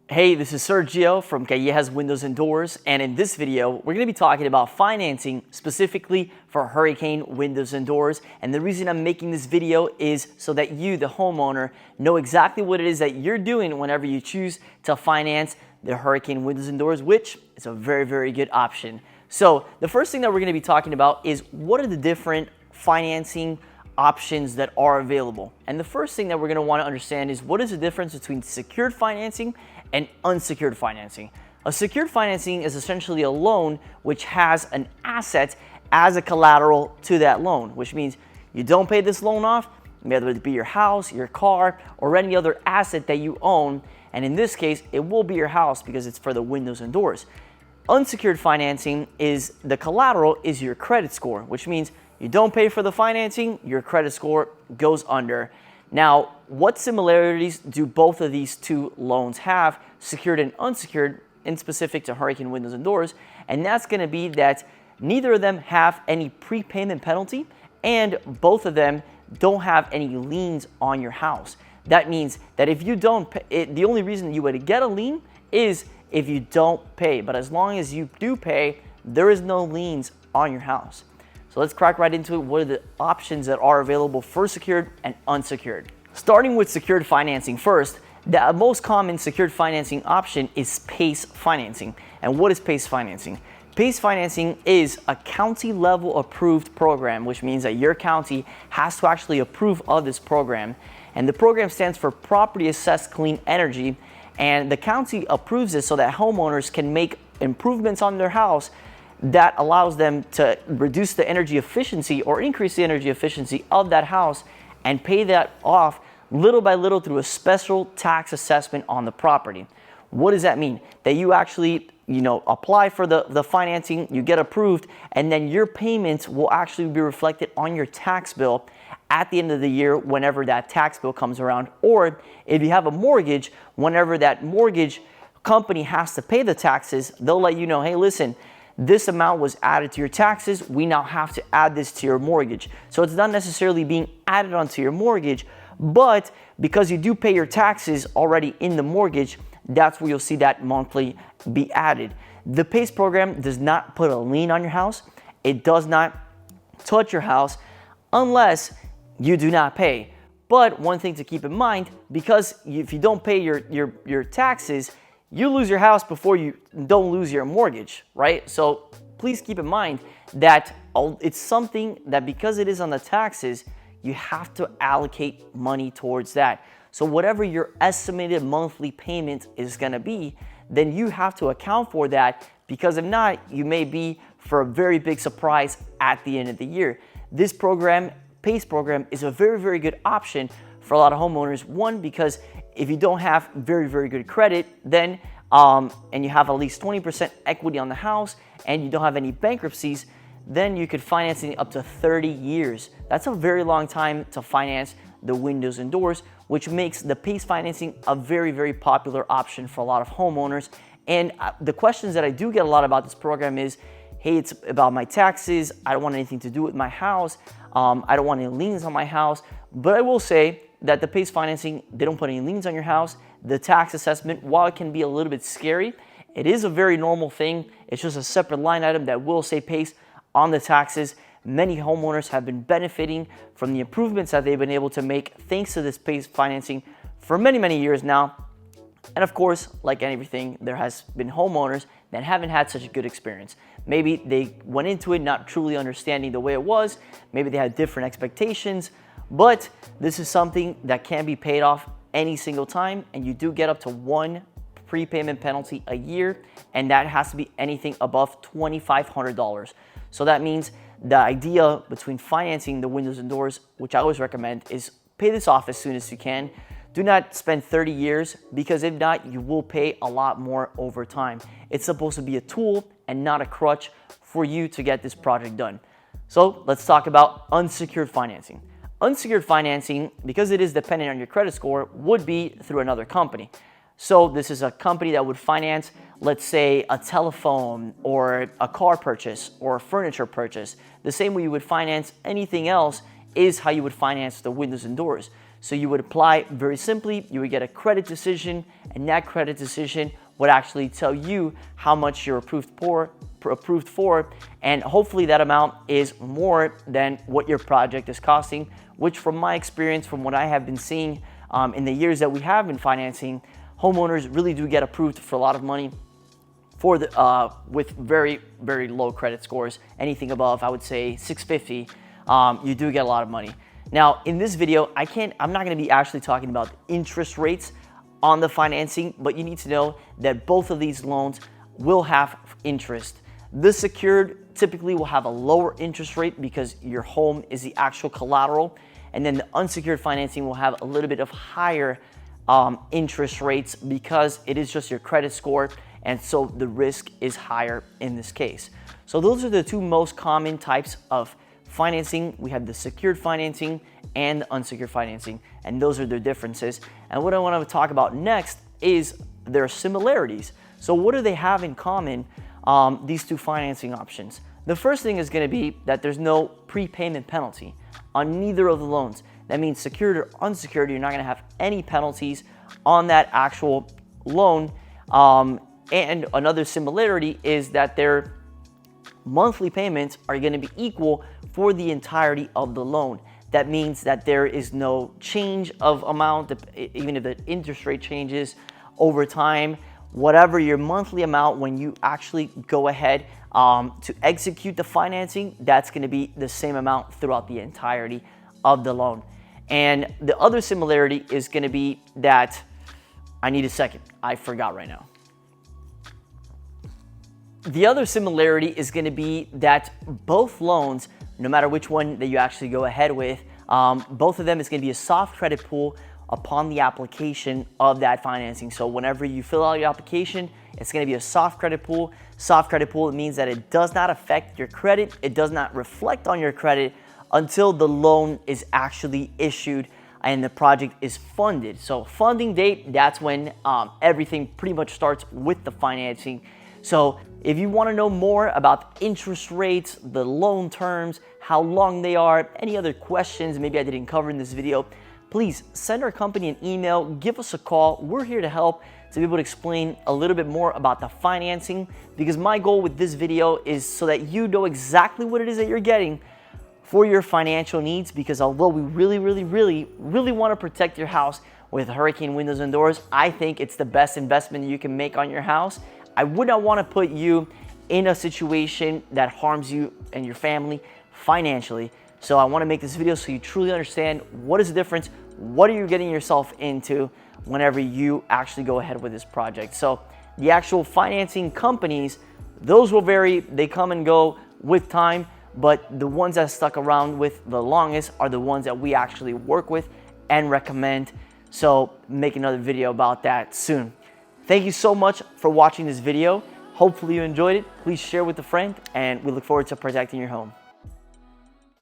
Hey, this is Sergio from Callejas Windows and Doors, and in this video, we're going to be talking about financing specifically for hurricane windows and doors. And the reason I'm making this video is so that you, the homeowner, know exactly what it is that you're doing whenever you choose to finance the hurricane windows and doors, which is a very, very good option. So the first thing that we're going to be talking about is what are the different financing options that are available. And the first thing that we're going to want to understand is what is the difference between secured financing and unsecured financing. A secured financing is essentially a loan which has an asset as a collateral to that loan, which means you don't pay this loan off, whether it be your house, your car, or any other asset that you own. And in this case, it will be your house because it's for the windows and doors. Unsecured financing is the collateral is your credit score, which means you don't pay for the financing, your credit score goes under. Now, what similarities do both of these two loans have, secured and unsecured, in specific to hurricane windows and doors? And that's going to be that neither of them have any prepayment penalty, and both of them don't have any liens on your house. That means that if you don't pay, the only reason you would get a lien is if you don't pay. But as long as you do pay, there is no liens on your house. So let's crack right into it. What are the options that are available for secured and unsecured? Starting with secured financing first, the most common secured financing option is PACE financing. And what is PACE financing? PACE financing is a county level approved program, which means that your county has to actually approve of this program. And the program stands for Property Assessed Clean Energy. And the county approves it so that homeowners can make improvements on their house that allows them to reduce the energy efficiency or increase the energy efficiency of that house and pay that off little by little through a special tax assessment on the property. What does that mean? That you actually, apply for the financing, you get approved, and then your payments will actually be reflected on your tax bill at the end of the year whenever that tax bill comes around. Or if you have a mortgage, whenever that mortgage company has to pay the taxes, they'll let you know, hey, listen, this amount was added to your taxes. We now have to add this to your mortgage. So it's not necessarily being added onto your mortgage, but because you do pay your taxes already in the mortgage, that's where you'll see that monthly be added. The PACE program does not put a lien on your house. It does not touch your house unless you do not pay. But one thing to keep in mind, because if you don't pay your taxes, you lose your house before you don't lose your mortgage, right? So please keep in mind that it's something that because it is on the taxes, you have to allocate money towards that. So whatever your estimated monthly payment is going to be, then you have to account for that, because if not, you may be for a very big surprise at the end of the year. This program, PACE program, is a very, very good option for a lot of homeowners. One, because if you don't have very, very good credit, then and you have at least 20% equity on the house and you don't have any bankruptcies, then you could finance it up to 30 years. That's a very long time to finance the windows and doors, which makes the PACE financing a very, very popular option for a lot of homeowners. And the questions that I do get a lot about this program is, hey, it's about my taxes. I don't want anything to do with my house. I don't want any liens on my house. But I will say that the PACE financing, they don't put any liens on your house. The tax assessment, while it can be a little bit scary, it is a very normal thing. It's just a separate line item that will say PACE on the taxes. Many homeowners have been benefiting from the improvements that they've been able to make thanks to this PACE financing for many, many years now. And of course, like everything, there has been homeowners that haven't had such a good experience. Maybe they went into it not truly understanding the way it was. Maybe they had different expectations. But this is something that can be paid off any single time, and you do get up to one prepayment penalty a year, and that has to be anything above $2,500. So that means the idea between financing the windows and doors, which I always recommend, is pay this off as soon as you can. Do not spend 30 years, because if not, you will pay a lot more over time. It's supposed to be a tool and not a crutch for you to get this project done. So let's talk about unsecured financing. Unsecured financing, because it is dependent on your credit score, would be through another company. So this is a company that would finance, let's say, a telephone or a car purchase or a furniture purchase. The same way you would finance anything else is how you would finance the windows and doors. So you would apply very simply, you would get a credit decision, and that credit decision would actually tell you how much you're approved for, and hopefully that amount is more than what your project is costing, which from my experience, from what I have been seeing in the years that we have been financing, homeowners really do get approved for a lot of money for the with very, very low credit scores. Anything above, I would say 650, you do get a lot of money. Now, in this video, I'm not gonna be actually talking about interest rates on the financing, but you need to know that both of these loans will have interest. The secured typically will have a lower interest rate because your home is the actual collateral, and then the unsecured financing will have a little bit of higher interest rates because it is just your credit score, and so the risk is higher in this case. So those are the two most common types of financing. We have the secured financing and the unsecured financing, and those are their differences. And what I want to talk about next is their similarities. So what do they have in common, these two financing options? The first thing is going to be that there's no prepayment penalty on neither of the loans. That means secured or unsecured, you're not going to have any penalties on that actual loan. And another similarity is that their monthly payments are going to be equal for the entirety of the loan. That means that there is no change of amount, even if the interest rate changes over time. Whatever your monthly amount when you actually go ahead to execute the financing, that's going to be the same amount throughout the entirety of the loan. And the other similarity is going to be that, I need a second, I forgot right now. The other similarity is going to be that both loans, no matter which one that you actually go ahead with, both of them is going to be a soft credit pool upon the application of that financing. So whenever you fill out your application, it's going to be a soft credit pool. Soft credit pool, it means that it does not affect your credit. It does not reflect on your credit until the loan is actually issued and the project is funded. So funding date, that's when everything pretty much starts with the financing. So if you want to know more about interest rates, the loan terms, how long they are, any other questions maybe I didn't cover in this video, please send our company an email, give us a call. We're here to help, to be able to explain a little bit more about the financing, because my goal with this video is so that you know exactly what it is that you're getting for your financial needs. Because although we really want to protect your house with hurricane windows and doors, I think it's the best investment you can make on your house. I would not want to put you in a situation that harms you and your family financially. So I want to make this video so you truly understand what is the difference, what are you getting yourself into whenever you actually go ahead with this project. So the actual financing companies, those will vary, they come and go with time, but the ones that stuck around with the longest are the ones that we actually work with and recommend. So make another video about that soon. Thank you so much for watching this video. Hopefully you enjoyed it. Please share with a friend, and we look forward to protecting your home.